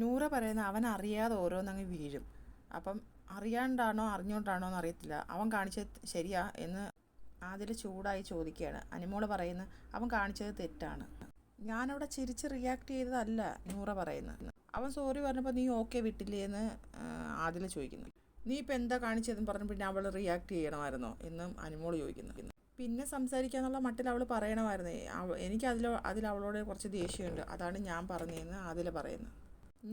നൂറ പറയുന്ന അവൻ അറിയാതെ ഓരോന്നങ്ങ് വീഴും. അപ്പം അറിയാണ്ടാണോ അറിഞ്ഞുകൊണ്ടാണോ എന്നറിയത്തില്ല, അവൻ കാണിച്ചത് ശരിയാ എന്ന് ആതിര ചൂടായി ചോദിക്കുകയാണ്. അനുമോള് പറയുന്നത് അവൻ കാണിച്ചത് തെറ്റാണ്. ഞാനവിടെ ചിരിച്ച് റിയാക്ട് ചെയ്തതല്ല നൂറ പറയുന്നത്. അവൻ സോറി പറഞ്ഞപ്പോൾ നീ ഓക്കെ വിട്ടില്ലേ എന്ന് ആതില ചോദിക്കുന്നു. നീ ഇപ്പം എന്താ കാണിച്ചതെന്ന് പറഞ്ഞ് പിന്നെ അവൾ റിയാക്ട് ചെയ്യണമായിരുന്നോ എന്നും അനുമോള് ചോദിക്കുന്നു. പിന്നെ സംസാരിക്കാന്നുള്ള മട്ടിൽ അവൾ പറയണമായിരുന്നേ. എനിക്ക് അതിൽ അവളോട് കുറച്ച് ദേഷ്യമുണ്ട്, അതാണ് ഞാൻ പറഞ്ഞതെന്ന് ആതില പറയുന്നു.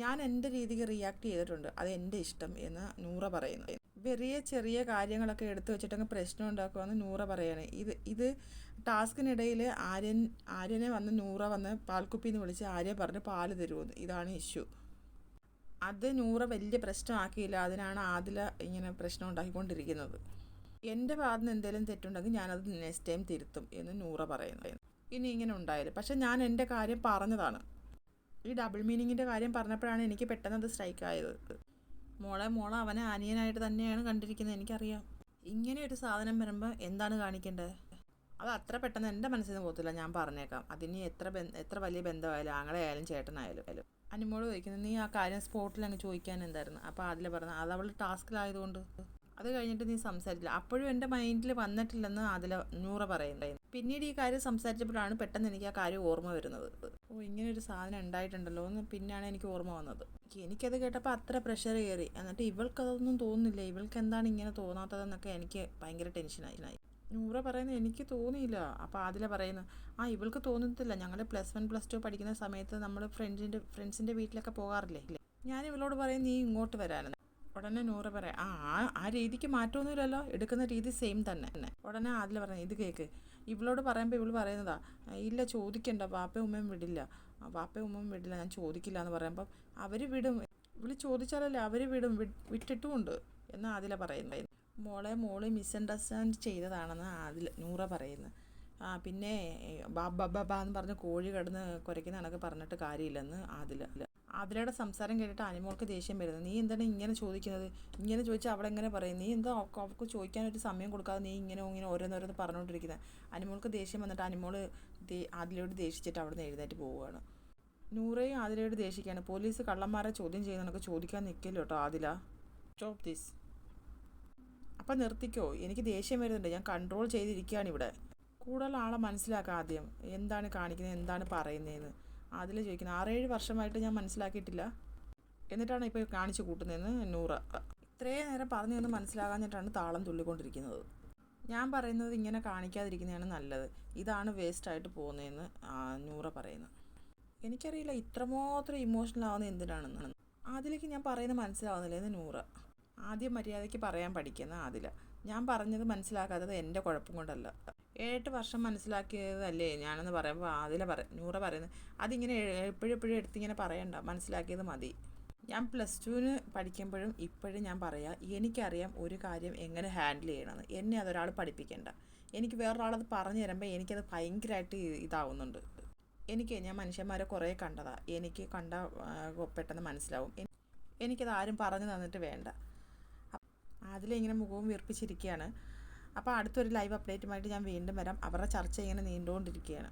ഞാൻ എൻ്റെ രീതിക്ക് റിയാക്ട് ചെയ്തിട്ടുണ്ട്, അത് എൻ്റെ ഇഷ്ടം എന്ന് നൂറ പറയുന്നു. ചെറിയ ചെറിയ കാര്യങ്ങളൊക്കെ എടുത്തു വെച്ചിട്ടങ്ങ് പ്രശ്നം ഉണ്ടാക്കുമെന്ന് നൂറ പറയണേ. ഇത് ടാസ്കിനിടയിൽ ആര്യനെ വന്ന് നൂറ വന്ന് പാൽക്കുപ്പിന്ന് വിളിച്ച് ആര്യ പറഞ്ഞ് പാല് തരുമെന്ന്. ഇതാണ് ഇഷ്യൂ. അത് നൂറ വലിയ പ്രശ്നമാക്കിയില്ല, അതിനാണ് ആദില ഇങ്ങനെ പ്രശ്നം ഉണ്ടാക്കിക്കൊണ്ടിരിക്കുന്നത്. എൻ്റെ ഭാഗത്ത് നിന്ന് എന്തെങ്കിലും തെറ്റുണ്ടെങ്കിൽ ഞാനത് നെക്സ്റ്റ് ടൈം തിരുത്തും എന്ന് നൂറ പറയുന്നത്. ഇനി ഇങ്ങനെ ഉണ്ടായില്ല, പക്ഷെ ഞാൻ എൻ്റെ കാര്യം പറഞ്ഞതാണ്. ഈ ഡബിൾ മീനിങ്ങിൻ്റെ കാര്യം പറഞ്ഞപ്പോഴാണ് എനിക്ക് പെട്ടെന്ന് അത് സ്ട്രൈക്ക് ആയത്. മോളെ അവനെ അനിയനായിട്ട് തന്നെയാണ് കണ്ടിരിക്കുന്നത്, എനിക്കറിയാം. ഇങ്ങനെ ഒരു സാധനം വരുമ്പോൾ എന്താണ് കാണിക്കേണ്ടത്? അത് അത്ര പെട്ടെന്ന് എൻ്റെ മനസ്സിൽ നിന്ന് പോകത്തില്ല, ഞാൻ പറഞ്ഞേക്കാം. അതിന് എത്ര വലിയ ബന്ധമായാലും ആങ്ങളെയായാലും ചേട്ടനായാലും. അനുമോള് ചോദിക്കുന്നത് നീ ആ കാര്യം സ്പോട്ടിൽ അങ്ങ് ചോദിക്കാൻ എന്തായിരുന്നു? അപ്പോൾ അതിൽ പറഞ്ഞത് അത് അവൾ ടാസ്കിലായതുകൊണ്ട്. അത് കഴിഞ്ഞിട്ട് നീ സംസാരിച്ചില്ല, അപ്പോഴും എൻ്റെ മൈൻഡിൽ വന്നിട്ടില്ലെന്ന് അതിൽ നൂറ പറയുന്നത്. പിന്നീട് ഈ കാര്യം സംസാരിച്ചപ്പോഴാണ് പെട്ടെന്ന് എനിക്ക് ആ കാര്യം ഓർമ്മ വരുന്നത്. ഇങ്ങനെ ഒരു സാധനം ഉണ്ടായിട്ടുണ്ടല്ലോ എന്ന് പിന്നെയാണ് എനിക്ക് ഓർമ്മ വന്നത്. എനിക്കത് കേട്ടപ്പോൾ അത്ര പ്രഷർ കയറി. എന്നിട്ട് ഇവൾക്കതൊന്നും തോന്നുന്നില്ല, ഇവൾക്ക് എന്താണ് ഇങ്ങനെ തോന്നാത്തതെന്നൊക്കെ എനിക്ക് ഭയങ്കര ടെൻഷനായി. നൂറ പറയുന്നത് എനിക്ക് തോന്നിയില്ല. അപ്പോൾ അതില പറയുന്നത് ഇവൾക്ക് തോന്നത്തില്ല, ഞങ്ങൾ +1 +2 പഠിക്കുന്ന സമയത്ത് നമ്മൾ ഫ്രണ്ട്സിൻ്റെ വീട്ടിലൊക്കെ പോകാറില്ലേ, ഞാൻ ഇവളോട് പറയും നീ ഇങ്ങോട്ട് വരാനെന്ന്. ഉടനെ നൂറ പറയാം ആ രീതിക്ക് മാറ്റമൊന്നുമില്ലല്ലോ, എടുക്കുന്ന രീതി സെയിം തന്നെ. ഉടനെ അതിൽ പറഞ്ഞു ഇത് കേൾക്ക്, ഇവളോട് പറയുമ്പോൾ ഇവൾ പറയുന്നതാ ഇല്ല ചോദിക്കണ്ട, വാപ്പയും ഉമ്മയും വിടില്ല, ഞാൻ ചോദിക്കില്ല എന്ന് പറയുമ്പം അവർ വിടും, ഇവൾ ചോദിച്ചാലല്ലേ അവർ വിട്ടിട്ടുമുണ്ട് എന്ന് അതില പറയുന്നത്. മോള് മിസ്അണ്ടർസ്റ്റാൻഡ് ചെയ്തതാണെന്ന് അതിൽ നൂറ പറയുന്നത്. പിന്നെ ബാബാ എന്ന് പറഞ്ഞ് കോഴി കിടന്ന് കുരയ്ക്കുന്ന കണക്ക് പറഞ്ഞിട്ട് കാര്യമില്ലെന്ന് അതിലയുടെ സംസാരം കേട്ടിട്ട് അനുമോൾക്ക് ദേഷ്യം വരുന്നത്. നീ എന്താണ് ഇങ്ങനെ ചോദിക്കുന്നത്? ഇങ്ങനെ ചോദിച്ചാൽ അവളെങ്ങനെ പറയും? നീ എന്താ അവൾക്ക് ചോദിക്കാനൊരു സമയം കൊടുക്കാതെ നീ ഇങ്ങനെ ഓരോന്നോരോന്ന് പറഞ്ഞുകൊണ്ടിരിക്കുന്നത്? അനുമോൾക്ക് ദേഷ്യം വന്നിട്ട് അനുമോൾ അതിലയോട് ദേഷിച്ചിട്ട് അവിടെ നിന്ന് എഴുന്നേറ്റ് പോവുകയാണ്. നൂറയും അതിലയോട് ദേഷിക്കുകയാണ്. പോലീസ് കള്ളന്മാരെ ചോദ്യം ചെയ്യുന്നതൊക്കെ ചോദിക്കാൻ നിൽക്കില്ല കേട്ടോ ആദില, സ്റ്റോപ്പ് ദിസ്. അപ്പം നിർത്തിക്കോ, എനിക്ക് ദേഷ്യം വരുന്നുണ്ട്, ഞാൻ കൺട്രോൾ ചെയ്തിരിക്കുകയാണ് ഇവിടെ. കൂടുതൽ ആളെ മനസ്സിലാക്കുക ആദ്യം, എന്താണ് കാണിക്കുന്നത് എന്താണ് പറയുന്നതെന്ന്. അതിൽ ചോദിക്കുന്നത് 6-7 വർഷമായിട്ട് ഞാൻ മനസ്സിലാക്കിയിട്ടില്ല, എന്നിട്ടാണ് ഇപ്പോൾ കാണിച്ചു കൂട്ടുന്നതെന്ന് നൂറ. ഇത്രയും നേരം പറഞ്ഞു എന്ന് മനസ്സിലാകാഞ്ഞിട്ടാണ് താളം തുള്ളിക്കൊണ്ടിരിക്കുന്നത്. ഞാൻ പറയുന്നത് ഇങ്ങനെ കാണിക്കാതിരിക്കുന്നതാണ് നല്ലത്, ഇതാണ് വേസ്റ്റായിട്ട് പോകുന്നതെന്ന് നൂറ പറയുന്നത്. എനിക്കറിയില്ല ഇത്രമാത്രം ഇമോഷണൽ ആവുന്നത് എന്തിനാണെന്ന്. അതിലേക്ക് ഞാൻ പറയുന്നത് മനസ്സിലാവുന്നില്ല എന്ന് നൂറ. ആദ്യം മര്യാദയ്ക്ക് പറയാൻ പഠിക്കുന്ന അതില. ഞാൻ പറഞ്ഞത് മനസ്സിലാക്കാത്തത് എൻ്റെ കുഴപ്പം കൊണ്ടല്ല, 7 വർഷം മനസ്സിലാക്കിയതല്ലേ ഞാനെന്ന് പറയുമ്പോൾ നൂറ പറയുന്നത് അതിങ്ങനെ എപ്പോഴും എടുത്തിങ്ങനെ പറയണ്ട, മനസ്സിലാക്കിയത് മതി. ഞാൻ +2 പഠിക്കുമ്പോഴും ഇപ്പോഴും ഞാൻ പറയാം, എനിക്കറിയാം ഒരു കാര്യം എങ്ങനെ ഹാൻഡിൽ ചെയ്യണമെന്ന്. എന്നെ അതൊരാൾ പഠിപ്പിക്കേണ്ട. എനിക്ക് വേറൊരാളത് പറഞ്ഞു തരുമ്പോൾ എനിക്കത് ഭയങ്കരമായിട്ട് ഇതാവുന്നുണ്ട്. ഞാൻ മനുഷ്യന്മാരെ കുറേ കണ്ടതാണ്, എനിക്ക് പെട്ടെന്ന് മനസ്സിലാവും. എനിക്കത് ആരും പറഞ്ഞു തന്നിട്ട് വേണ്ട. അതിലിങ്ങനെ മുഖവും വീർപ്പിച്ചിരിക്കുകയാണ്. അപ്പോൾ അടുത്തൊരു ലൈവ് അപ്ഡേറ്റുമായിട്ട് ഞാൻ വീണ്ടും വരാം. അവരുടെ ചർച്ച ഇങ്ങനെ നീണ്ടുകൊണ്ടിരിക്കുകയാണ്.